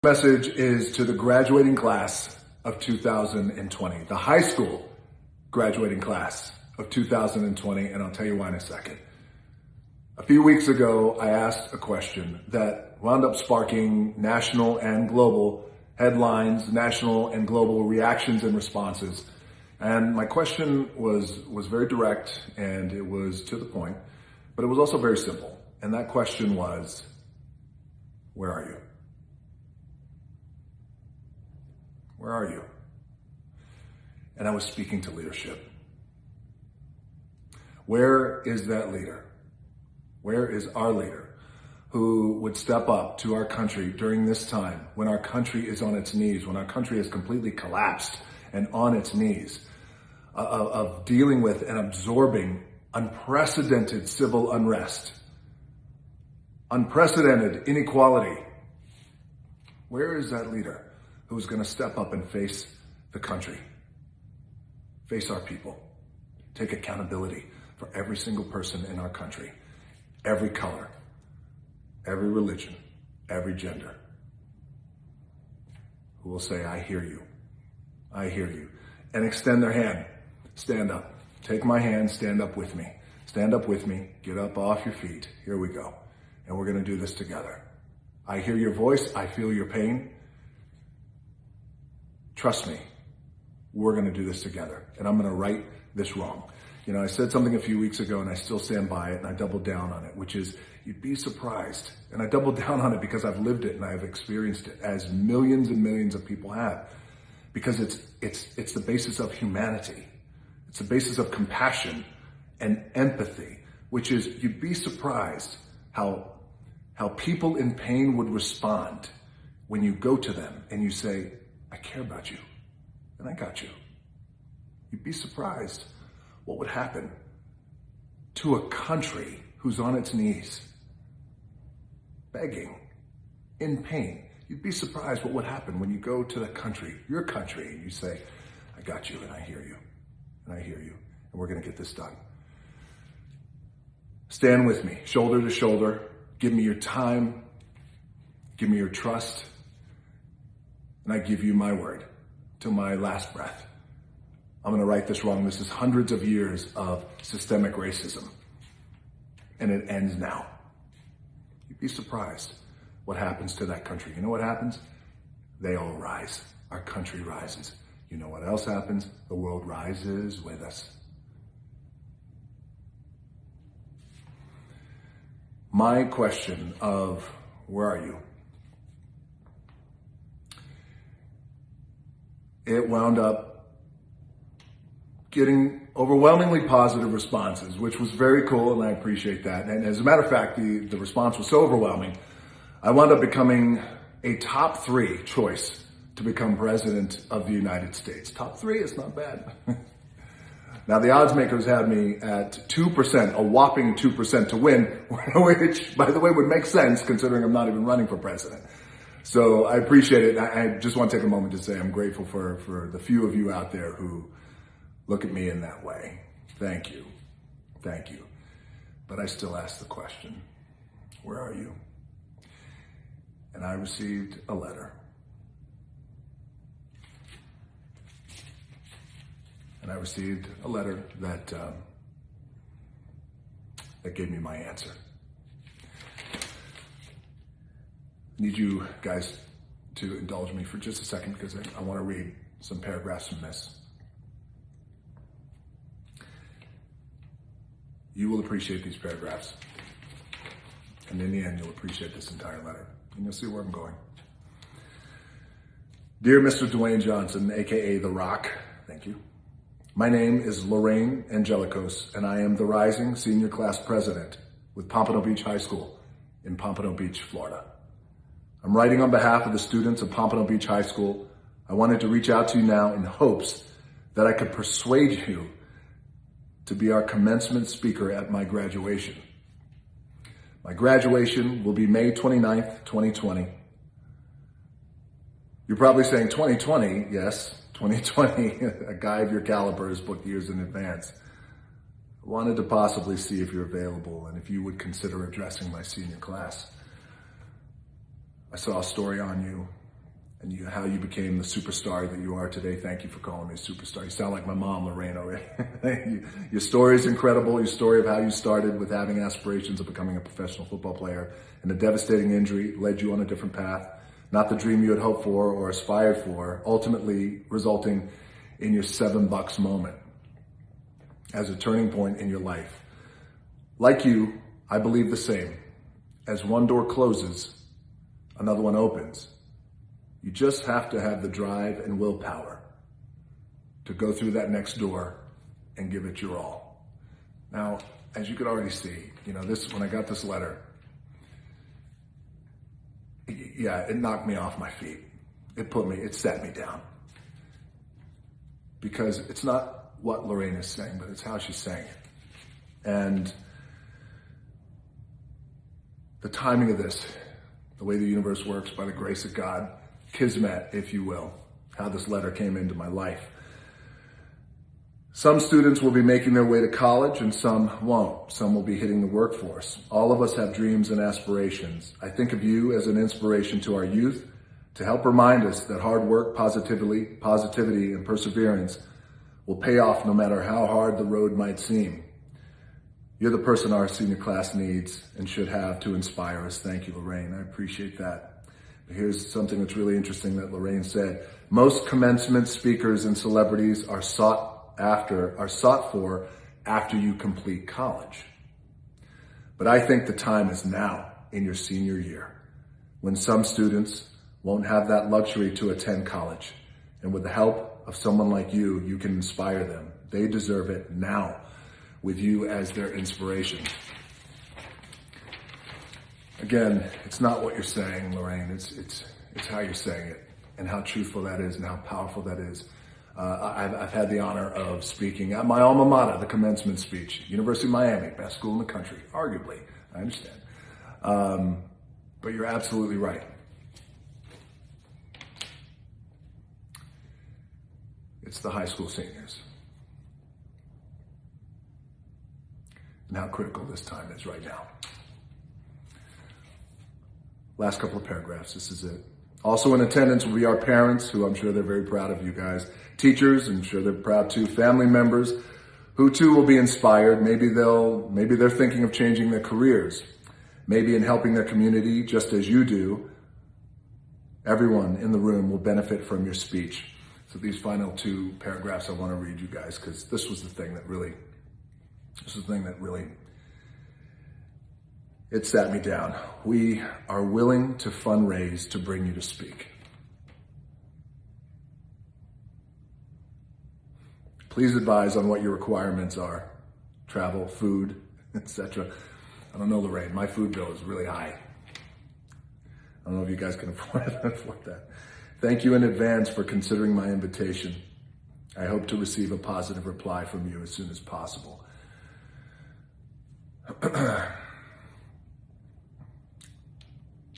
Message is to the graduating class of 2020, the high school graduating class of 2020, and I'll tell you why in a second. A few weeks ago, I asked a question that wound up sparking national and global headlines, national and global reactions and responses. And my question was very direct and it was to the point, but it was also very simple. And that question was, where are you? Where are you? And I was speaking to leadership. Where is that leader? Where is our leader who would step up to our country during this time when our country is on its knees, when our country is completely collapsed and on its knees, of dealing with and absorbing unprecedented civil unrest, unprecedented inequality? Where is that leader who's going to step up and face the country, face our people, take accountability for every single person in our country, every color, every religion, every gender, who will say, I hear you, and extend their hand, stand up, take my hand, stand up with me, get up off your feet, here we go, and we're going to do this together. I hear your voice, I feel your pain. Trust me, we're going to do this together, and I'm going to right this wrong. You know, I said something a few weeks ago, and I still stand by it, and I doubled down on it, which is, you'd be surprised. And I doubled down on it because I've lived it and I've experienced it, as millions and millions of people have. Because it's the basis of humanity. It's the basis of compassion and empathy, which is, you'd be surprised how people in pain would respond when you go to them and you say, I care about you, and I got you. You'd be surprised what would happen to a country who's on its knees, begging, in pain. You'd be surprised what would happen when you go to the country, your country, and you say, I got you, and I hear you, and we're going to get this done. Stand with me, shoulder to shoulder. Give me your time. Give me your trust. And I give you my word till my last breath. I'm going to right this wrong. This is hundreds of years of systemic racism. And it ends now. You'd be surprised what happens to that country. You know what happens? They all rise. Our country rises. You know what else happens? The world rises with us. My question of where are you? It wound up getting overwhelmingly positive responses, which was very cool, and I appreciate that. And as a matter of fact, the response was so overwhelming, I wound up becoming a top 3 choice to become president of the United States. Top 3 is not bad. Now, the odds makers had me at 2%, a whopping 2% to win, which, by the way, would make sense considering I'm not even running for president. So I appreciate it. I just want to take a moment to say I'm grateful for the few of you out there who look at me in that way. Thank you. Thank you. But I still ask the question, where are you? And I received a letter. And I received a letter that gave me my answer. Need you guys to indulge me for just a second because I want to read some paragraphs from this. You will appreciate these paragraphs. And in the end, you'll appreciate this entire letter. And you'll see where I'm going. Dear Mr. Dwayne Johnson, aka The Rock, thank you. My name is Lorraine Angelicos, and I am the rising senior class president with Pompano Beach High School in Pompano Beach, Florida. I'm writing on behalf of the students of Pompano Beach High School. I wanted to reach out to you now in hopes that I could persuade you to be our commencement speaker at my graduation. My graduation will be May 29th, 2020. You're probably saying 2020, yes, 2020, a guy of your caliber is booked years in advance. I wanted to possibly see if you're available and if you would consider addressing my senior class. I saw a story on you and how you became the superstar that you are today. Thank you for calling me a superstar. You sound like my mom, Lorraine, already. Your story is incredible. Your story of how you started with having aspirations of becoming a professional football player, and a devastating injury led you on a different path, not the dream you had hoped for or aspired for, ultimately resulting in your $7 moment as a turning point in your life. Like you, I believe the same. As one door closes, another one opens. You just have to have the drive and willpower to go through that next door and give it your all. Now, as you could already see, when I got this letter, it knocked me off my feet. It set me down. Because it's not what Lorraine is saying, but it's how she's saying it. And the timing of this, the way the universe works, by the grace of God, kismet, if you will, how this letter came into my life. Some students will be making their way to college and some won't. Some will be hitting the workforce. All of us have dreams and aspirations. I think of you as an inspiration to our youth to help remind us that hard work, positivity, and perseverance will pay off no matter how hard the road might seem. You're the person our senior class needs and should have to inspire us. Thank you, Lorraine. I appreciate that. Here's something that's really interesting that Lorraine said. Most commencement speakers and celebrities are sought for after you complete college. But I think the time is now in your senior year, when some students won't have that luxury to attend college. And with the help of someone like you, you can inspire them. They deserve it now, with you as their inspiration. Again, it's not what you're saying, Lorraine. It's how you're saying it, and how truthful that is, and how powerful that is. I've had the honor of speaking at my alma mater, the commencement speech, University of Miami, best school in the country, arguably. I understand, but you're absolutely right. It's the high school seniors, and how critical this time is right now. Last couple of paragraphs, this is it. Also in attendance will be our parents, who I'm sure they're very proud of you guys. Teachers, I'm sure they're proud too. Family members, who too will be inspired. Maybe they're thinking of changing their careers. Maybe in helping their community, just as you do. Everyone in the room will benefit from your speech. So these final two paragraphs I want to read you guys, because this was the thing that really, it sat me down. We are willing to fundraise to bring you to speak. Please advise on what your requirements are. Travel, food, etc. I don't know, Lorraine, my food bill is really high. I don't know if you guys can afford that. Thank you in advance for considering my invitation. I hope to receive a positive reply from you as soon as possible.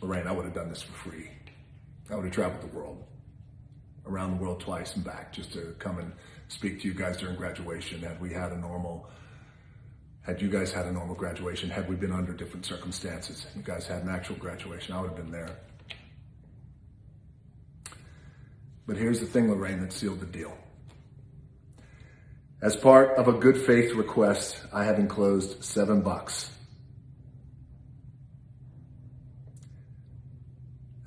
Lorraine, I would have done this for free. I would have traveled the world, around the world twice and back, just to come and speak to you guys during graduation. Had you guys had a normal graduation, had we been under different circumstances, you guys had an actual graduation, I would have been there. But here's the thing, Lorraine, that sealed the deal. As part of a good faith request, I have enclosed $7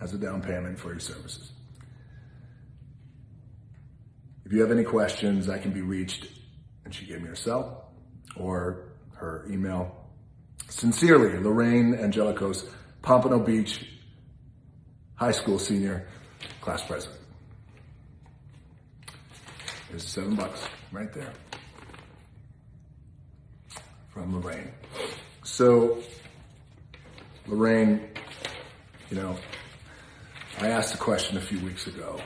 as a down payment for your services. If you have any questions, I can be reached, and she gave me her cell or her email. Sincerely, Lorraine Angelikos, Pompano Beach High School Senior Class President. There's $7 right there from Lorraine. So, Lorraine, I asked a question a few weeks ago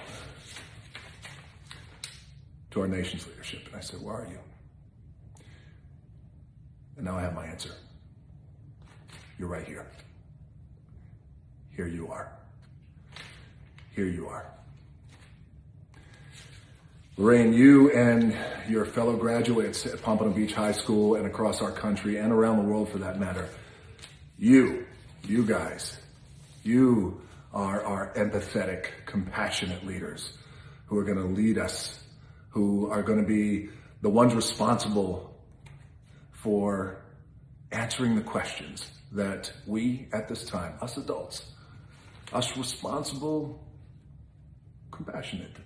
to our nation's leadership, and I said, where are you? And now I have my answer. You're right here. Here you are. Here you are. Lorraine, you and your fellow graduates at Pompano Beach High School and across our country and around the world for that matter, you guys, you are our empathetic, compassionate leaders who are going to lead us, who are going to be the ones responsible for answering the questions that we at this time, us adults, us responsible, compassionate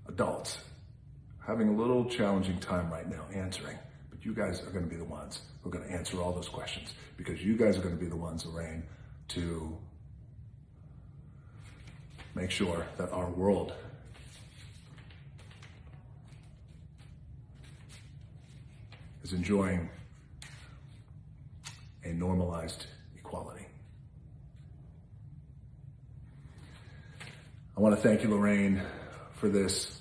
adults, having a little challenging time right now answering. But you guys are going to be the ones who are going to answer all those questions, because you guys are going to be the ones, Lorraine, to make sure that our world is enjoying a normalized equality. I want to thank you, Lorraine, for this,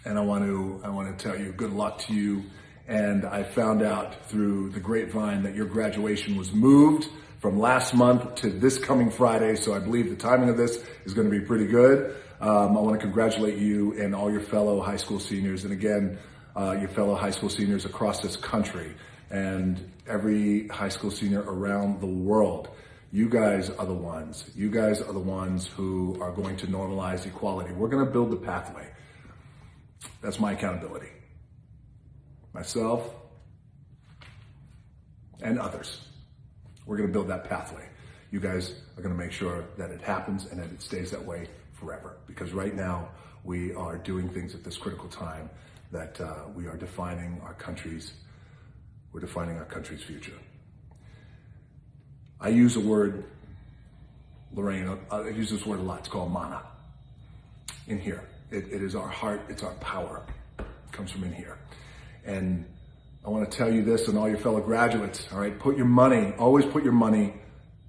and I want to tell you good luck to you. And I found out through the grapevine that your graduation was moved from last month to this coming Friday, so I believe the timing of this is going to be pretty good. I want to congratulate you and all your fellow high school seniors, and again, your fellow high school seniors across this country and every high school senior around the world. You guys are the ones. You guys are the ones who are going to normalize equality. We're going to build the pathway. That's my accountability. Myself and others. We're going to build that pathway. You guys are going to make sure that it happens and that it stays that way forever. Because right now we are doing things at this critical time that we are defining our country's future. I use a word, Lorraine, I use this word a lot. It's called mana. In here. It is our heart. It's our power. It comes from in here. And I want to tell you this, and all your fellow graduates, all right, always put your money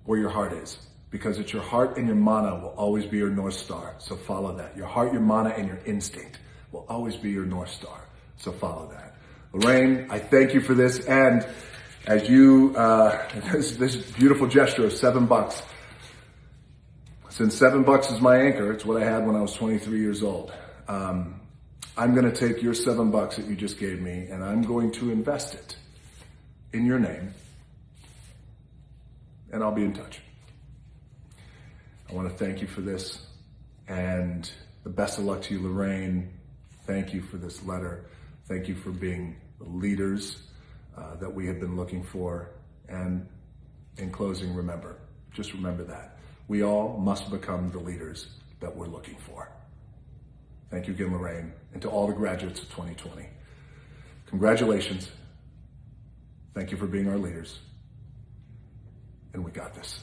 where your heart is, because it's your heart and your mana will always be your North Star. So follow that. Your heart, your mana, and your instinct will always be your North Star. So follow that. Lorraine, I thank you for this. And as you, this beautiful gesture of $7, since $7 is my anchor, it's what I had when I was 23 years old. I'm going to take your $7 that you just gave me, and I'm going to invest it in your name, and I'll be in touch. I want to thank you for this, and the best of luck to you, Lorraine. Thank you for this letter. Thank you for being the leaders that we have been looking for. And in closing, just remember that. We all must become the leaders that we're looking for. Thank you again, Lorraine, and to all the graduates of 2020. Congratulations. Thank you for being our leaders. And we got this.